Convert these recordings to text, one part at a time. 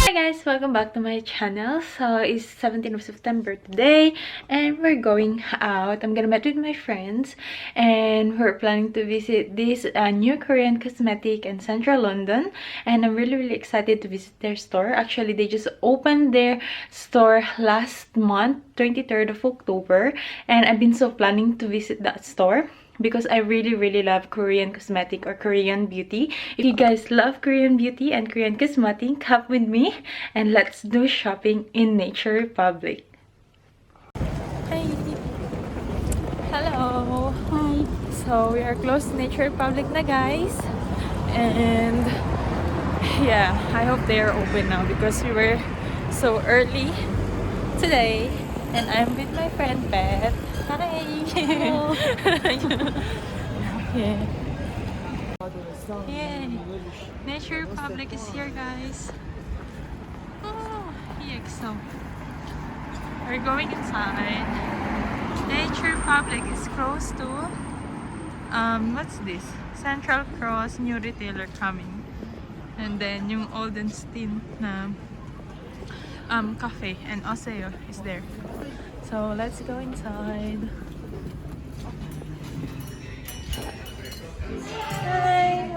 Hi guys, welcome back to my channel. So it's 17th of September today and we're going out. I'm gonna meet with my friends and we're planning to visit this new Korean cosmetic in central London, and I'm really excited to visit their store. Actually, they just opened their store last month, 23rd of October, and I've been so planning to visit that store because I really love Korean cosmetic or Korean beauty. If you guys love Korean beauty and Korean cosmetic, come with me and let's do shopping in Nature Republic. Hi! Hello! Hi! So we are close to Nature Republic na guys, and yeah, I hope they are open now because we were so early today and I'm with my friend Beth. Hi! Hello! Yeah. Yay! Nature Republic is here, guys. Oh, so we're going inside. Nature Republic is close to what's this? Central Cross new retailer coming, and then yung Oldenstein na cafe and Oseo is there. So let's go inside. Hi!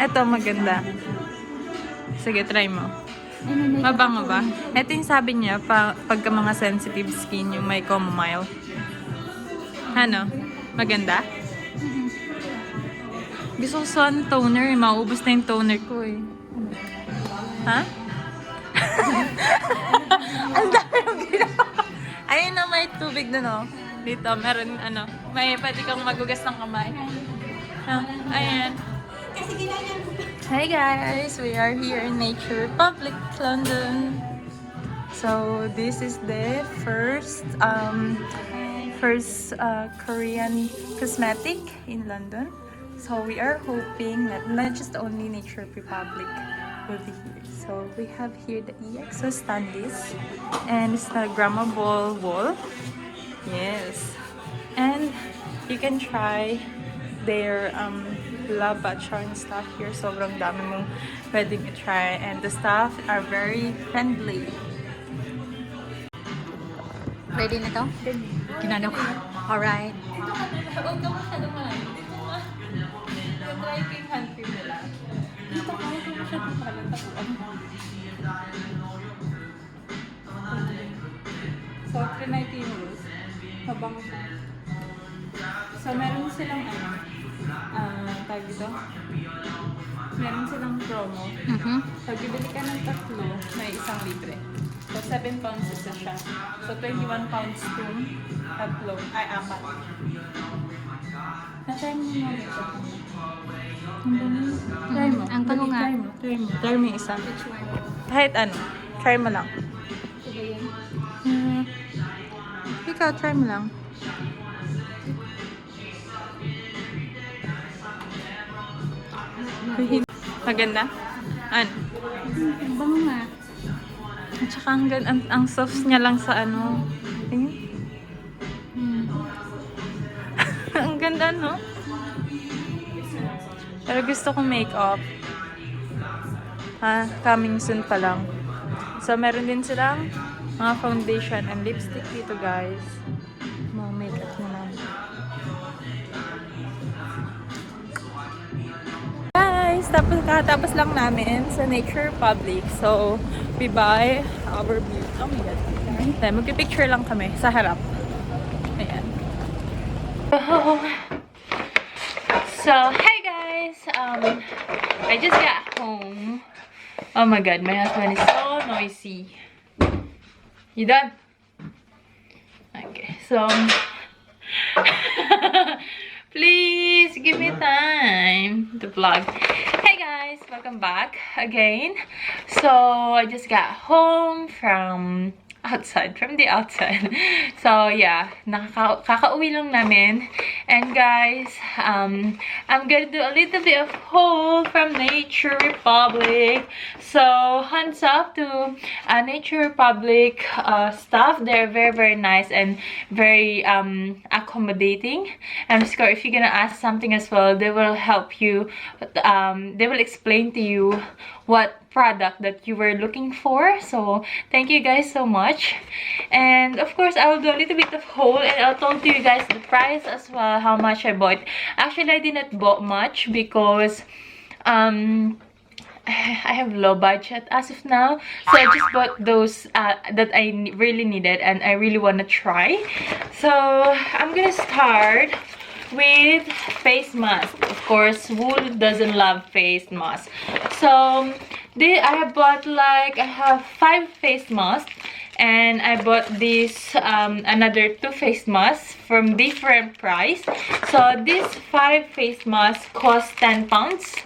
Ito maganda. Sige, try mo. Mabango ba? Ito yung sabi niya, pagka mga sensitive skin, yung may chamomile. Ano? Maganda? Gusto ko sun toner. Maubos na yung toner ko eh. Ha? Ang dami yung ginawa. Ayun na, may tubig na no. Dito, meron ano. May pwede kang magugas ng kamay. Ayan. Hi guys! We are here in Nature Republic, London. So this is the first Korean cosmetic in London. So we are hoping that not just only Nature Republic will be here. So we have here the EXO standees and Instagrammable wall. Yes, and you can try their lava charm stuff here. Sobrang dami mong pwedeng i-try and the staff are very friendly. Ready na to? Ginano ko. Alright. Huwag ka masyadong malayo. Dito nga. Try ko yung hand cream nila. Dito ka. Huwag ka masyadong malayo. So, trinay ko yung rose. Mabango siya. So, meron silang tag dito. Meron silang promo. Pag bibili ka ng tatlo, may isang libre. So, 7 pounds isa siya. So, 21 pounds to tatlo. Ay, apat. Na-try mo mo ito. Try mo. Ang bango nga. Try mo yung isa. Kahit ano. Try mo lang. Ikaw, try mo lang. Maganda? Ano? Bango nga. At saka ang soft niya lang sa ano. Tingin. Ang ganda, no? Pero gusto kong make-up. Coming soon pa lang. So, meron din silang mga foundation and lipstick dito, guys. Mga make-up na lang. Guys, tapos lang namin sa Nature Republic. So, we buy our beauty. Oh my God. Then, magpipicture lang kami sa harap. Ayan. So, hey guys! I just got home. Oh my God, my husband is so noisy. You done? Okay, so... Please give me time to vlog. Hey guys, welcome back again. So I just got home from a outside, from the outside. So yeah, kakauwi lang namin. And guys, I'm gonna do a little bit of haul from Nature Republic. So hands up to Nature Republic staff. They're very, very nice and very accommodating. And of course, if you're gonna ask something as well, they will help you. They will explain to you what product that you were looking for. So thank you guys so much. And of course, I will do a little bit of haul, and I'll tell you guys the price as well, how much I bought. Actually, I didn't bought much because I have low budget as of now, so I just bought those that I really needed and I really want to try. So I'm gonna start with face mask. Of course, who doesn't love face mask? So I have bought, like, I have 5 face masks, and I bought this another 2 face masks from different price. So these 5 face masks cost 10 pounds.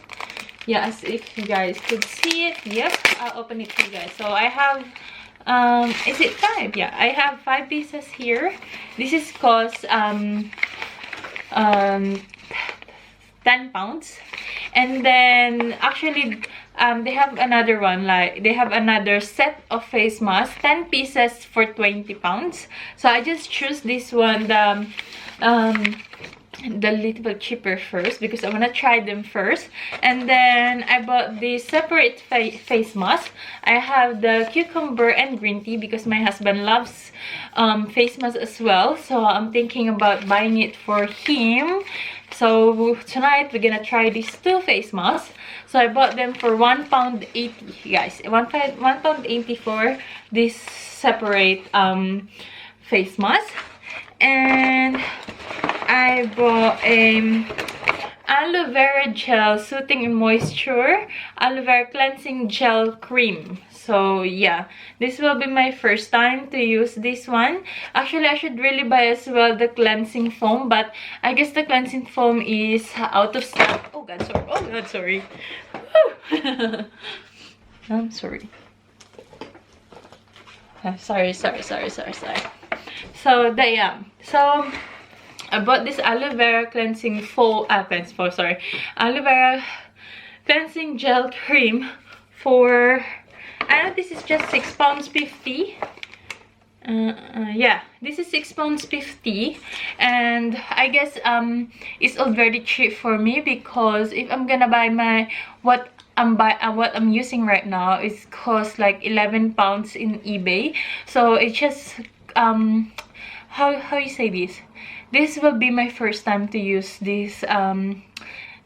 Yes, if you guys could see it. Yep, I'll open it for you guys. So I have is it 5? Yeah, I have 5 pieces here. This is cost 10 pounds. And then actually they have another one, like they have another set of face masks, 10 pieces for 20 pounds. So I just choose this one, the little bit cheaper first, because I want to try them first. And then I bought the separate face mask. I have the cucumber and green tea because my husband loves face mask as well, so I'm thinking about buying it for him. So tonight we're gonna try these 2 face masks. So I bought them for £1.80, guys. £1.80 for this separate face mask. And I bought a aloe vera gel soothing and moisture aloe vera cleansing gel cream. So yeah, this will be my first time to use this one. Actually, I should really buy as well the cleansing foam, but I guess the cleansing foam is out of stock. Oh god, sorry. Oh god, sorry. I'm sorry. Sorry. So so I bought this aloe vera cleansing foam, aloe vera cleansing gel cream for, I know this is just £6.50. Yeah, this is £6.50, and I guess it's already cheap for me, because if I'm gonna buy what I'm using right now, is cost like £11 in eBay. So it's just how you say this? This will be my first time to use this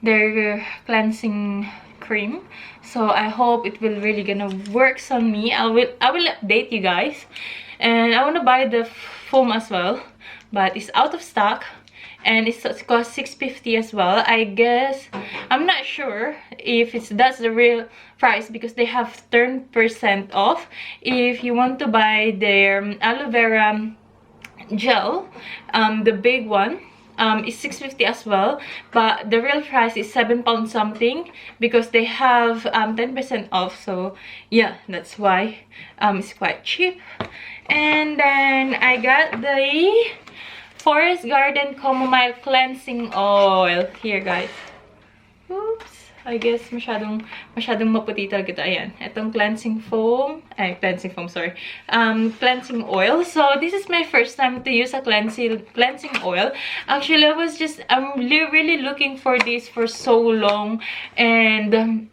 their cleansing cream. So I hope it will really gonna works on me. I will update you guys. And I want to buy the foam as well, but it's out of stock, and it's cost £6.50 as well. I guess I'm not sure if that's the real price, because they have 10% off if you want to buy their aloe vera gel, the big one. Is £6.50 as well, but the real price is £7 something, because they have 10% off. So yeah, that's why it's quite cheap. And then I got the Forest Garden Chamomile Cleansing Oil here, guys. Oops, I guess masyadong maputi talaga ito. Ayan, itong cleansing foam, sorry. Cleansing oil. So this is my first time to use a cleansing oil. Actually, I'm really looking for this for so long, and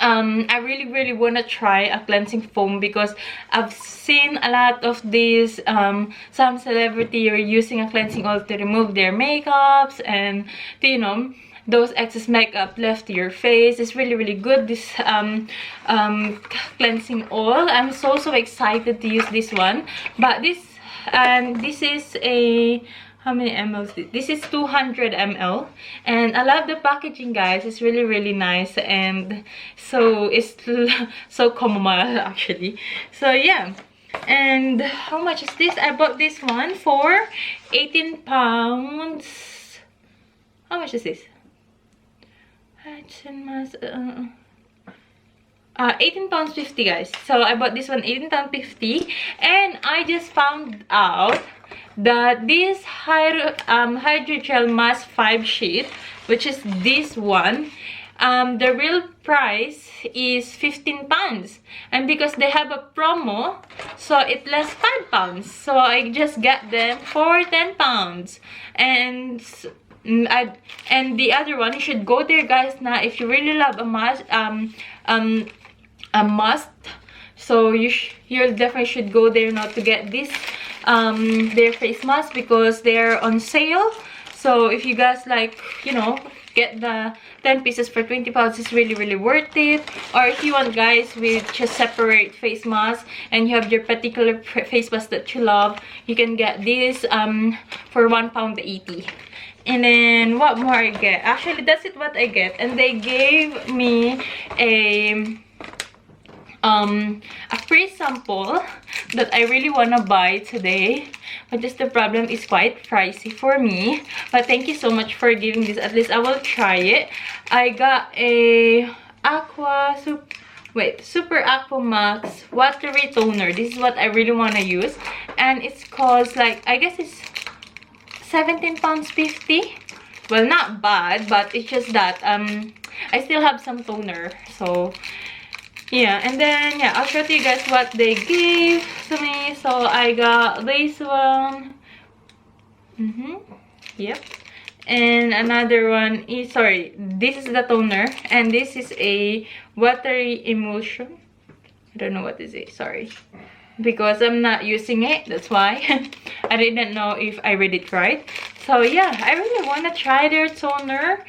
I really want to try a cleansing foam, because I've seen a lot of these some celebrity are using a cleansing oil to remove their makeups and to, you know, those excess makeup left to your face. It's really good, this cleansing oil. I'm so excited to use this one. But this is a, how many ml is this? This is 200 ml, and I love the packaging, guys. It's really nice, and so it's so chamomile actually. So yeah. And how much is this? I bought this one for 18 pounds. How much is this? £18.50, guys. So I bought this one £18.50, and I just found out that this hydrogel mask 5 sheet, which is this one, the real price is £15, and because they have a promo, so it lasts £5. So I just got them for £10, and and the other one, you should go there, guys. Now, if you really love a mask, a must, so you definitely should go there now to get this their face mask, because they're on sale. So if you guys like, you know, get the 10 pieces for £20, it's really worth it. Or if you want, guys, with just separate face mask and you have your particular face mask that you love, you can get this for £1.80. And then what more I get? Actually, that's it what I get. And they gave me a free sample that I really want to buy today, but just the problem is quite pricey for me. But thank you so much for giving this. At least I will try it. I got a Super Aqua Max watery toner. This is what I really want to use, and it's cost like, I guess it's £17.50. Well, not bad, but it's just that I still have some toner, so yeah. And then yeah, I'll show you guys what they gave to me. So I got this one, yep, and another one is, sorry, this is the toner, and this is a watery emulsion. I don't know what is it, sorry, because I'm not using it, that's why. I didn't know if I read it right. So yeah, I really want to try their toner.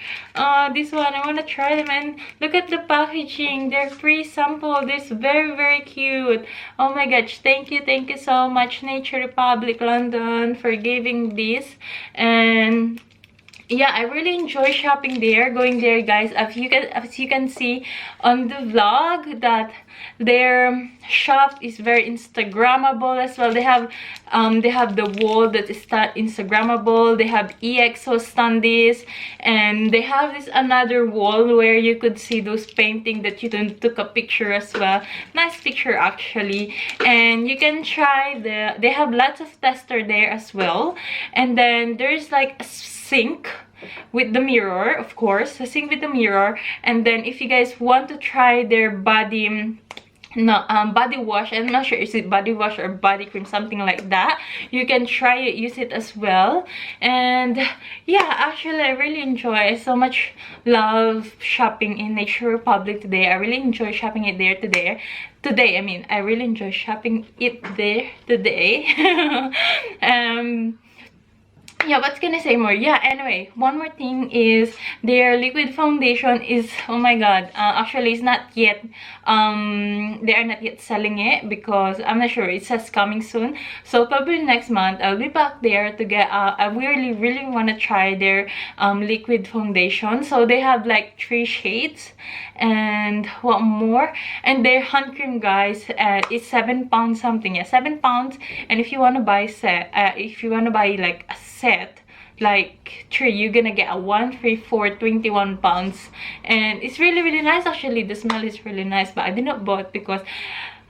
This one, I want to try them. And look at the packaging, their free sample. This very cute. Oh my gosh, thank you so much, Nature Republic London, for giving this. And yeah, I really enjoy shopping there, going there, guys. As you can see on the vlog, that their shop is very Instagrammable as well. They have the wall that is Instagrammable. They have EXO standees, and they have this another wall where you could see those painting that you took a picture as well. Nice picture actually. And you can try they have lots of tester there as well. And then there's like a sink with the mirror, of course, a sink with the mirror. And then if you guys want to try their body wash, I'm not sure is it body wash or body cream, something like that, you can try it, use it as well. And yeah, actually I really enjoy, so much love shopping in Nature Republic today. I really enjoy shopping it there today. I mean, I really enjoy shopping it there today. Yeah, what's gonna say more? Yeah, anyway, one more thing is their liquid foundation is, oh my god, actually it's not yet, they are not yet selling it, because I'm not sure, it says coming soon. So probably next month I'll be back there to get I really want to try their liquid foundation. So they have like 3 shades, and what more, and their hand cream, guys, is £7 something. Yeah, £7. And if you want to buy if you want to buy like a set, like 3, you're gonna get a 1 3 4 £21. And it's really nice actually. The smell is really nice, but I did not buy it because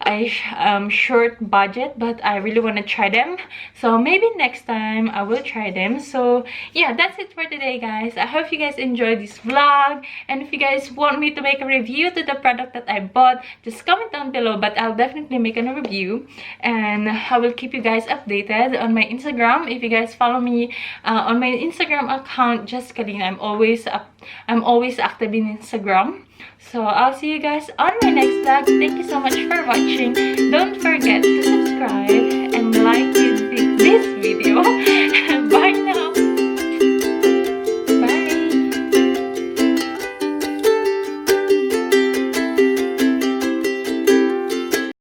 I short budget, but I really want to try them. So maybe next time I will try them. So yeah, that's it for today, guys. I hope you guys enjoyed this vlog, and if you guys want me to make a review to the product that I bought, just comment down below, but I'll definitely make a review, and I will keep you guys updated on my Instagram. If you guys follow me on my Instagram account, Jessica Lin, I'm always active in Instagram. So I'll see you guys on my next vlog. Thank you so much for watching. Don't forget to subscribe and like this video. Bye.